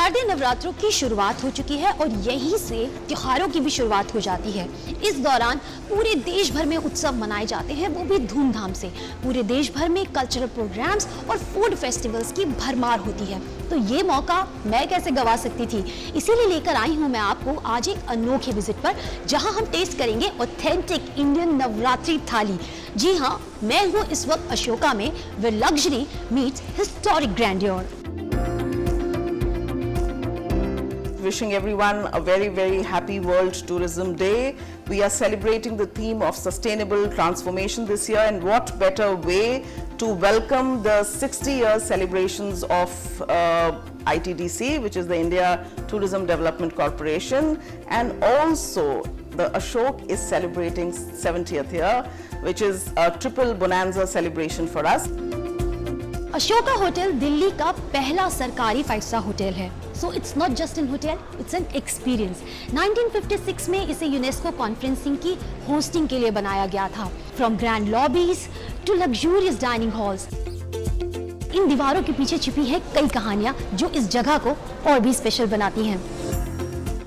शारदीय नवरात्रों की शुरुआत हो चुकी है और यहीं से त्योहारों की भी शुरुआत हो जाती है। इस दौरान पूरे देश भर में उत्सव मनाए जाते हैं, वो भी धूमधाम से। पूरे देश भर में कल्चरल प्रोग्राम्स और फूड फेस्टिवल्स की भरमार होती है, तो ये मौका मैं कैसे गवा सकती थी। इसीलिए लेकर आई हूँ मैं आपको आज एक अनोखे विजिट पर, जहाँ हम टेस्ट करेंगे ऑथेंटिक इंडियन नवरात्रि थाली। जी हाँ, मैं हूँ इस वक्त अशोका में, where luxury meets historic grandeur. Wishing everyone a very, very happy World Tourism Day. We are celebrating the theme of sustainable transformation this year, and what better way to welcome the 60-year celebrations of ITDC, which is the India Tourism Development Corporation, and also the Ashok is celebrating 70th year, which is a triple bonanza celebration for us. Ashoka hotel Delhi का पहला सरकारी five-star hotel है। So it's not just an hotel, it's an experience. 1956 में इसे UNESCO conferencing की hosting के लिए बनाया गया था। From grand lobbies to luxurious dining halls, इन दीवारों के पीछे छिपी है कई कहानियां जो इस जगह को और भी स्पेशल बनाती हैं।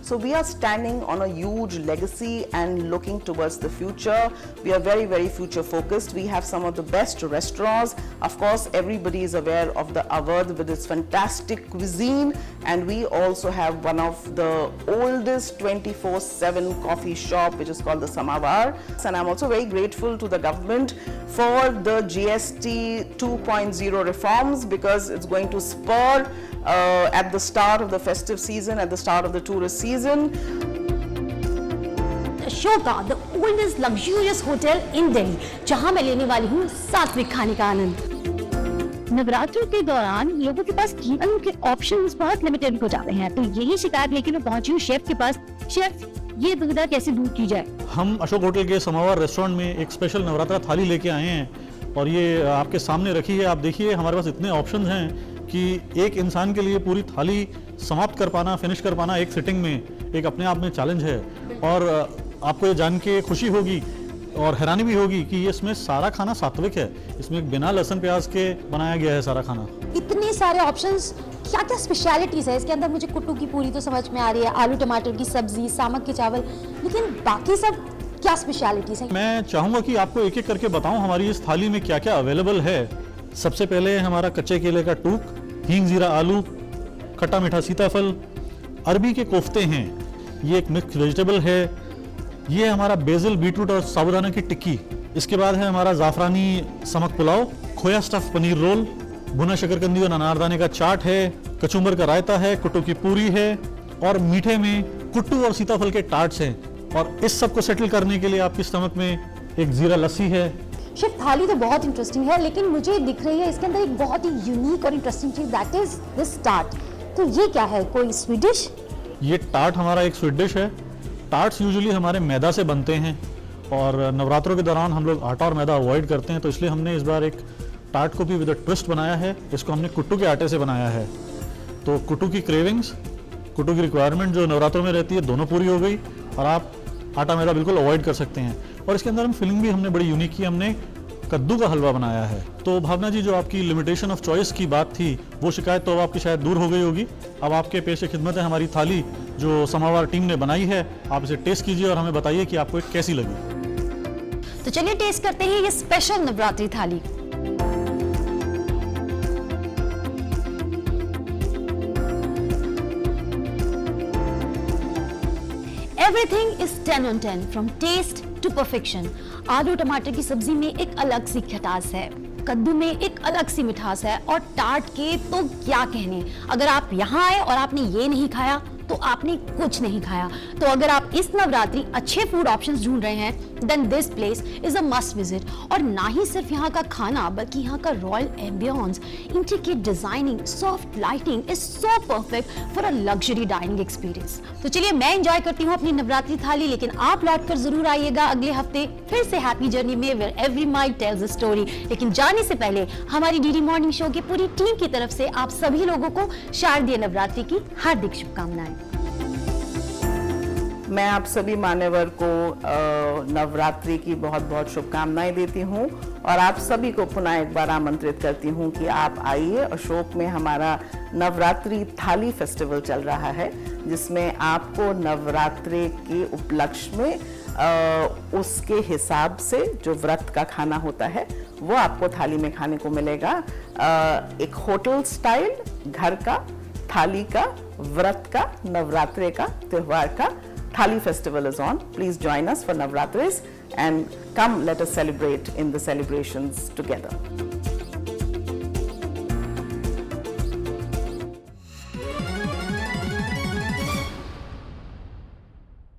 So we are standing on a huge legacy and looking towards the future. We are very, very future focused. We have some of the best restaurants. Of course, everybody is aware of the Awadh with its fantastic cuisine, and we also have one of the oldest 24/7 coffee shop, which is called the Samavar. And I'm also very grateful to the government for the GST 2.0 reforms, because it's going to spur at the start of the festive season, at the start of the tourist season. Ashoka, the oldest luxurious hotel in Delhi, जहां मैं लेने वाली हूँ सात्विक खाने का आनंद। नवरात्रों के दौरान लोगों के पास खाने के ऑप्शंस बहुत लिमिटेड हो जाते हैं, तो यही शिकायत लेकर मैं पहुंची हूँ शेफ के पास। शेफ, ये दुविधा कैसे दूर की जाए? हम अशोक होटल के समावर रेस्टोरेंट में एक स्पेशल नवरात्रा थाली लेके आए हैं और ये आपके सामने रखी है। आप देखिए, हमारे पास इतने ऑप्शंस हैं कि एक इंसान के लिए पूरी थाली समाप्त कर पाना, फिनिश कर पाना एक सिटिंग में एक अपने आप में चैलेंज है। और आपको ये जान के खुशी होगी और हैरानी भी होगी कि ये इसमें सारा खाना सात्विक है। इसमें बिना लहसुन प्याज के बनाया गया है सारा खाना। इतने सारे ऑप्शंस, क्या क्या स्पेशलिटीज है इसके अंदर? मुझे कुट्टू की पूरी तो समझ में आ रही है, आलू टमाटर की सब्जी, सामक के चावल, लेकिन बाकी सब क्या स्पेशलिटीज है? मैं चाहूँगा कि आपको एक एक करके बताऊँ हमारी इस थाली में क्या क्या अवेलेबल है। सबसे पहले हमारा कच्चे केले का टूक, हींग जीरा आलू, खट्टा मीठा सीताफल, अरबी के कोफ्ते हैं, ये एक मिक्स वेजिटेबल है, ये हमारा बेसिल बीटरूट और साबूदाना की टिक्की। इसके बाद है हमारा जाफरानी समक पुलाव, खोया स्टफ पनीर रोल, भुना शकरकंदी और अनारदाने का चाट है, कचुम्बर का रायता है, कुट्टू की पूरी है और मीठे में कुट्टू और सीताफल के टार्ट्स हैं। और इस सब को सेटल करने के लिए आपकी स्टमक में एक जीरा लस्सी है। शेफ, थाली तो बहुत इंटरेस्टिंग है, लेकिन मुझे दिख रही है इसके अंदर एक बहुत ही यूनिक और इंटरेस्टिंग चीज, दैट इज दिस टार्ट। तो ये क्या है, कोई स्वीट डिश? ये टार्ट हमारा एक स्वीट डिश है। टार्ट्स यूजुअली हमारे मैदा से बनते हैं और नवरात्रों के दौरान हम लोग आटा और मैदा अवॉइड करते हैं, तो इसलिए हमने इस बार एक टार्ट को भी विद अ ट्विस्ट बनाया है। इसको हमने कुट्टू के आटे से बनाया है। तो कुट्टू की क्रेविंग्स, कुट्टू की रिक्वायरमेंट जो नवरात्रों में रहती है, दोनों पूरी हो गई और आप आटा मैदा बिल्कुल अवॉइड कर सकते हैं। और इसके अंदर हम फिलिंग भी हमने बड़ी यूनिक की, हमने कद्दू का हलवा बनाया है। तो भावना जी, जो आपकी लिमिटेशन ऑफ चॉइस की बात थी, वो शिकायत तो अब आपकी शायद दूर हो गई होगी। अब आपके पेश खिदमत है हमारी थाली जो समावार टीम ने बनाई है। आप इसे टेस्ट कीजिए और हमें बताइए कि आपको कैसी लगी। तो चलिए टेस्ट करते हैं ये स्पेशल नवरात्रि थाली। Everything is 10 on 10, from taste to perfection. आलू टमाटर की सब्जी में एक अलग सी खटास है, कद्दू में एक अलग सी मिठास है और टार्ट के तो क्या कहने। अगर आप यहाँ आए और आपने ये नहीं खाया तो आपने कुछ नहीं खाया। तो अगर आप इस नवरात्रि अच्छे फूड ऑप्शंस ढूंढ रहे हैं, then this place is a must visit. और ना ही सिर्फ यहाँ का खाना, बल्कि यहाँ का royal ambience, intricate designing, soft lighting is so perfect for a luxury dining experience. तो चलिए, मैं एंजॉय करती हूँ अपनी नवरात्रि थाली, लेकिन आप लौट कर जरूर आइएगा अगले हफ्ते फिर से हैप्पी जर्नी में, where every mile tells a story. लेकिन जाने से पहले हमारी डीडी मॉर्निंग शो की पूरी टीम की तरफ से आप सभी लोगों को शारदीय नवरात्रि की हार्दिक शुभकामनाएं। मैं आप सभी मान्यवर को नवरात्रि की बहुत बहुत शुभकामनाएं देती हूं और आप सभी को पुनः एक बार आमंत्रित करती हूं कि आप आइए। अशोक में हमारा नवरात्रि थाली फेस्टिवल चल रहा है, जिसमें आपको नवरात्रि के उपलक्ष्य में उसके हिसाब से जो व्रत का खाना होता है वो आपको थाली में खाने को मिलेगा। एक होटल स्टाइल घर का थाली का व्रत का नवरात्रि का त्योहार का Thali festival is on. Please join us for Navratris and come let us celebrate in the celebrations together.